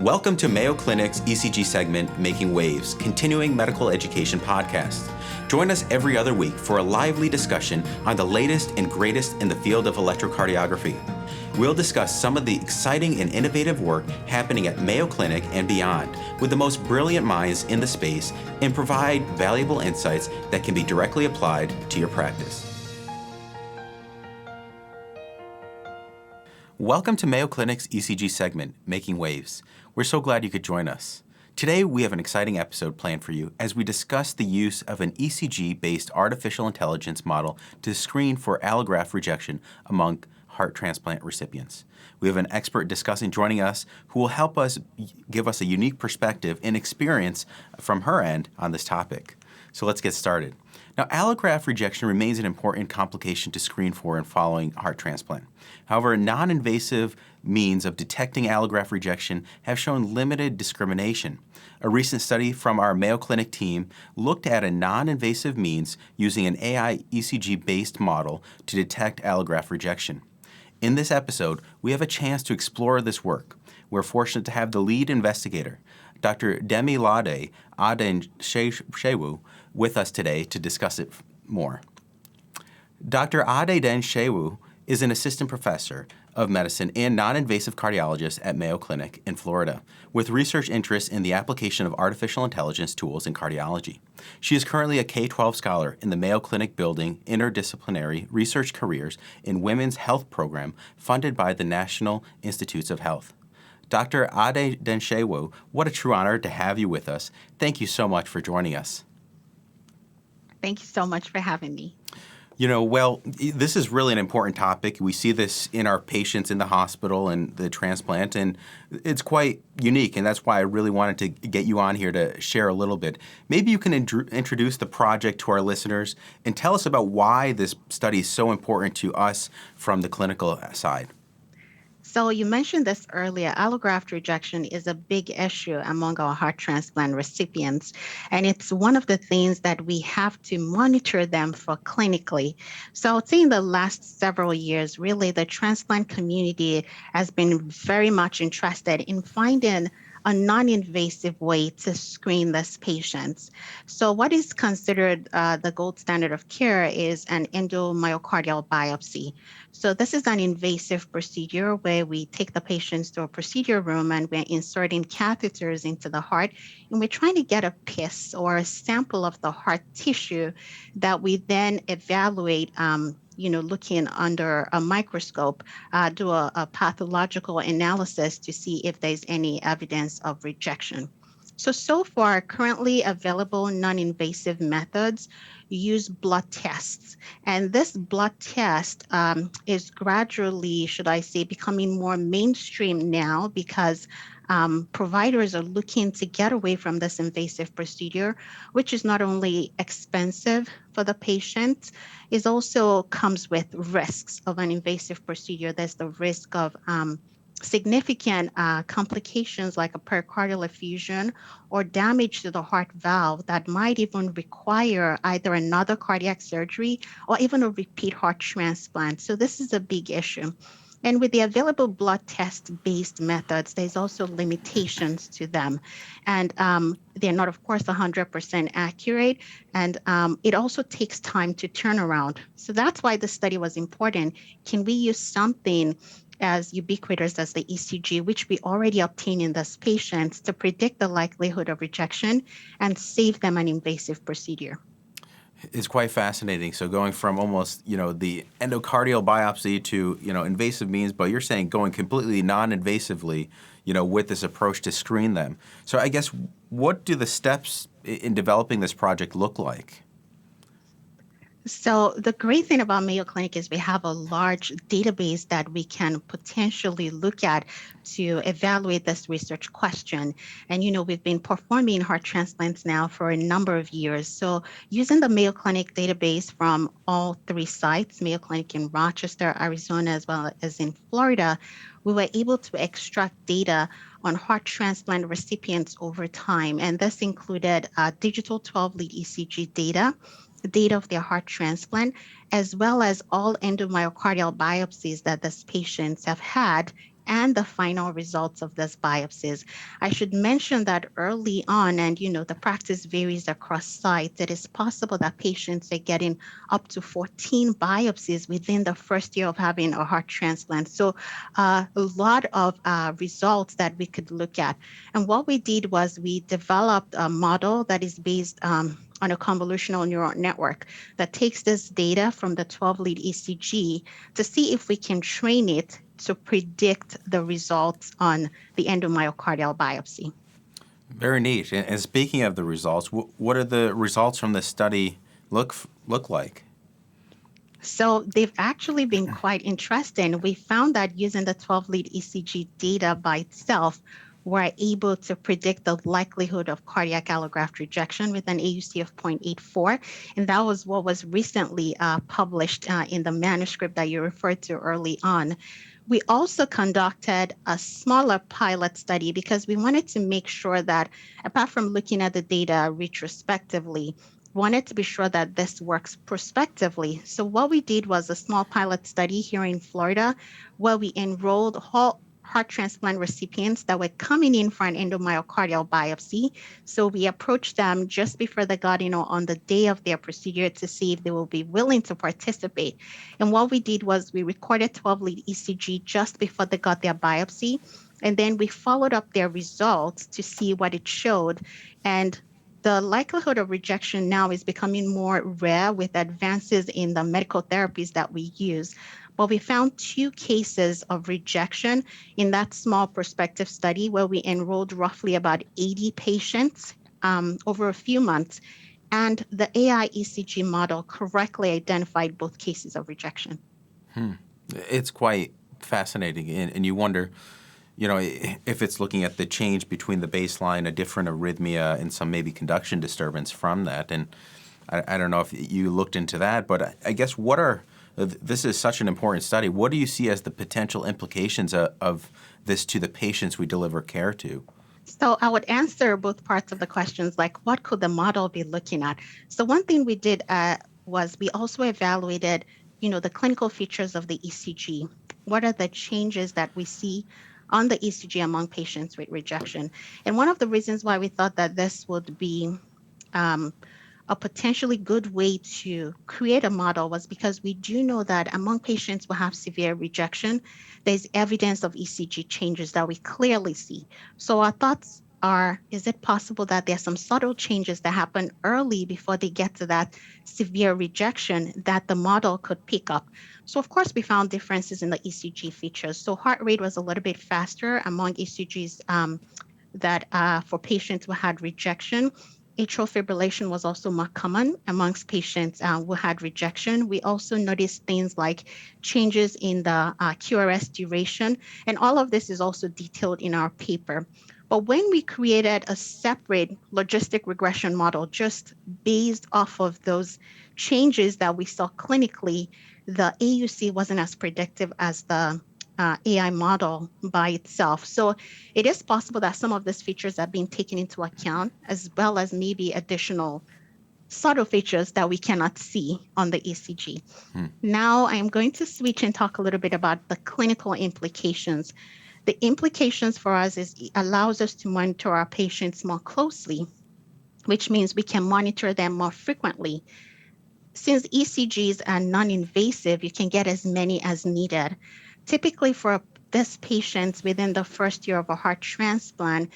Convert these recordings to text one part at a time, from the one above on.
Welcome to Mayo Clinic's ECG segment, Making Waves, continuing medical education podcast. Join us every other week for a lively discussion on the latest and greatest in the field of electrocardiography. We'll discuss some of the exciting and innovative work happening at Mayo Clinic and beyond with the most brilliant minds in the space and provide valuable insights that can be directly applied to your practice. Welcome to Mayo Clinic's ECG segment, Making Waves. We're so glad you could join us. Today, we have an exciting episode planned for you as we discuss the use of an ECG-based artificial intelligence model to screen for allograft rejection among heart transplant recipients. We have an expert joining us who will help us give us a unique perspective and experience from her end on this topic. So let's get started. Now, allograft rejection remains an important complication to screen for in following heart transplant. However, non-invasive means of detecting allograft rejection have shown limited discrimination. A recent study from our Mayo Clinic team looked at a non-invasive means using an AI ECG-based model to detect allograft rejection. In this episode, we have a chance to explore this work. We're fortunate to have the lead investigator, Dr. Demilade Aden-Shewu, with us today to discuss it more. Dr. Aden-Shewu is an assistant professor of medicine and non-invasive cardiologist at Mayo Clinic in Florida, with research interests in the application of artificial intelligence tools in cardiology. She is currently a K-12 scholar in the Mayo Clinic building interdisciplinary research careers in women's health program funded by the National Institutes of Health. Dr. Aden-Shewu, what a true honor to have you with us. Thank you so much for joining us. Thank you so much for having me. This is really an important topic. We see this in our patients in the hospital and the transplant, and it's quite unique, and that's why I really wanted to get you on here to share a little bit. Maybe you can introduce the project to our listeners and tell us about why this study is so important to us from the clinical side. So you mentioned this earlier, allograft rejection is a big issue among our heart transplant recipients, and it's one of the things that we have to monitor them for clinically. So I'd say in the last several years, really the transplant community has been very much interested in finding a non-invasive way to screen these patients. So what is considered the gold standard of care is an endomyocardial biopsy. So this is an invasive procedure where we take the patients to a procedure room and we're inserting catheters into the heart, and we're trying to get a piece or a sample of the heart tissue that we then evaluate looking under a microscope, do a pathological analysis to see if there's any evidence of rejection. So far, currently available non-invasive methods use blood tests. And this blood test is gradually, becoming more mainstream now because providers are looking to get away from this invasive procedure, which is not only expensive for the patient, it also comes with risks of an invasive procedure. There's the risk of significant complications like a pericardial effusion or damage to the heart valve that might even require either another cardiac surgery or even a repeat heart transplant. So this is a big issue. And with the available blood test-based methods, there's also limitations to them. And they're not, of course, 100% accurate. And it also takes time to turn around. So that's why the study was important. Can we use something as ubiquitous as the ECG, which we already obtain in these patients, to predict the likelihood of rejection and save them an invasive procedure? It's quite fascinating. So going from almost, the endocardial biopsy to, invasive means, but you're saying going completely non-invasively, with this approach to screen them. So I guess, what do the steps in developing this project look like? So the great thing about Mayo Clinic is we have a large database that we can potentially look at to evaluate this research question. And, we've been performing heart transplants now for a number of years. So using the Mayo Clinic database from all three sites, Mayo Clinic in Rochester, Arizona, as well as in Florida, we were able to extract data on heart transplant recipients over time. And this included digital 12-lead ECG data, the data of their heart transplant, as well as all endomyocardial biopsies that these patients have had and the final results of these biopsies. I should mention that early on, and the practice varies across sites, it is possible that patients are getting up to 14 biopsies within the first year of having a heart transplant. So a lot of results that we could look at. And what we did was we developed a model that is based on a convolutional neural network that takes this data from the 12-lead ECG to see if we can train it to predict the results on the endomyocardial biopsy. Very neat. And speaking of the results, what are the results from this study look like? So they've actually been quite interesting. We found that using the 12-lead ECG data by itself, we're able to predict the likelihood of cardiac allograft rejection with an AUC of 0.84. And that was what was recently published in the manuscript that you referred to early on. We also conducted a smaller pilot study because we wanted to make sure that, apart from looking at the data retrospectively, wanted to be sure that this works prospectively. So what we did was a small pilot study here in Florida where we enrolled heart transplant recipients that were coming in for an endomyocardial biopsy. So we approached them just before they got in or on the day of their procedure to see if they will be willing to participate. And what we did was we recorded 12-lead ECG just before they got their biopsy. And then we followed up their results to see what it showed. And the likelihood of rejection now is becoming more rare with advances in the medical therapies that we use. But we found 2 cases of rejection in that small prospective study where we enrolled roughly about 80 patients over a few months. And the AI ECG model correctly identified both cases of rejection. It's quite fascinating. And you wonder, if it's looking at the change between the baseline, a different arrhythmia, and some maybe conduction disturbance from that. And I don't know if you looked into that, but I guess this is such an important study. What do you see as the potential implications of this to the patients we deliver care to? So I would answer both parts of the questions, like what could the model be looking at? So one thing we did was we also evaluated, the clinical features of the ECG. What are the changes that we see on the ECG among patients with rejection? And one of the reasons why we thought that this would be a potentially good way to create a model was because we do know that among patients who have severe rejection, there's evidence of ECG changes that we clearly see. So our thoughts are, is it possible that there are some subtle changes that happen early before they get to that severe rejection that the model could pick up? So of course, we found differences in the ECG features. So heart rate was a little bit faster among ECGs that for patients who had rejection. Atrial fibrillation was also more common amongst patients who had rejection. We also noticed things like changes in the QRS duration, and all of this is also detailed in our paper. But when we created a separate logistic regression model just based off of those changes that we saw clinically, the AUC wasn't as predictive as the AI model by itself. So it is possible that some of these features are being taken into account, as well as maybe additional subtle features that we cannot see on the ECG. Now I am going to switch and talk a little bit about the clinical implications. The implications for us is it allows us to monitor our patients more closely, which means we can monitor them more frequently. Since ECGs are non-invasive, you can get as many as needed. Typically for this patients within the first year of a heart transplant,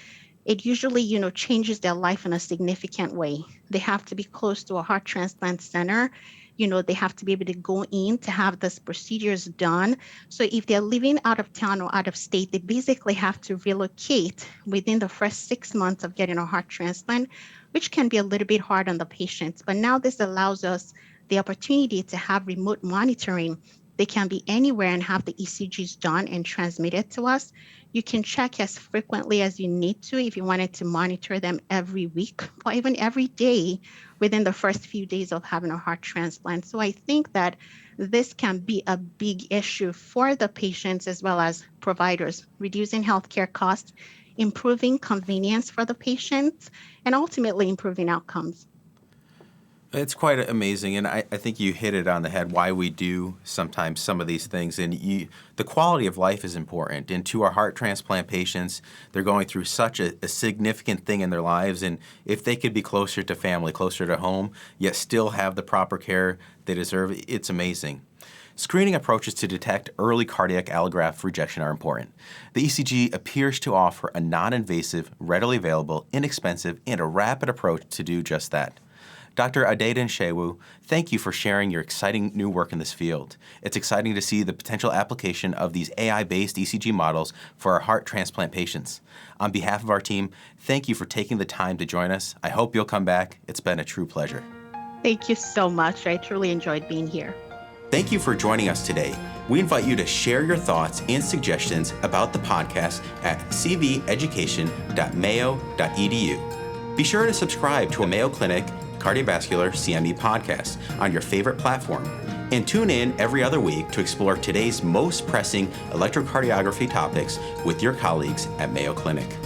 it usually, changes their life in a significant way. They have to be close to a heart transplant center. They have to be able to go in to have these procedures done. So if they're living out of town or out of state, they basically have to relocate within the first 6 months of getting a heart transplant, which can be a little bit hard on the patients. But now this allows us the opportunity to have remote monitoring. They can be anywhere and have the ECGs done and transmitted to us. You can check as frequently as you need to if you wanted to monitor them every week or even every day within the first few days of having a heart transplant. So I think that this can be a big issue for the patients as well as providers, reducing healthcare costs, improving convenience for the patients, and ultimately improving outcomes. It's quite amazing, and I think you hit it on the head why we do sometimes some of these things. And the quality of life is important. And to our heart transplant patients, they're going through such a significant thing in their lives. And if they could be closer to family, closer to home, yet still have the proper care they deserve, it's amazing. Screening approaches to detect early cardiac allograft rejection are important. The ECG appears to offer a non-invasive, readily available, inexpensive, and a rapid approach to do just that. Dr. Adedin Shehu, thank you for sharing your exciting new work in this field. It's exciting to see the potential application of these AI-based ECG models for our heart transplant patients. On behalf of our team, thank you for taking the time to join us. I hope you'll come back. It's been a true pleasure. Thank you so much. I truly enjoyed being here. Thank you for joining us today. We invite you to share your thoughts and suggestions about the podcast at cveducation.mayo.edu. Be sure to subscribe to a Mayo Clinic Cardiovascular CME podcast on your favorite platform, and tune in every other week to explore today's most pressing electrocardiography topics with your colleagues at Mayo Clinic.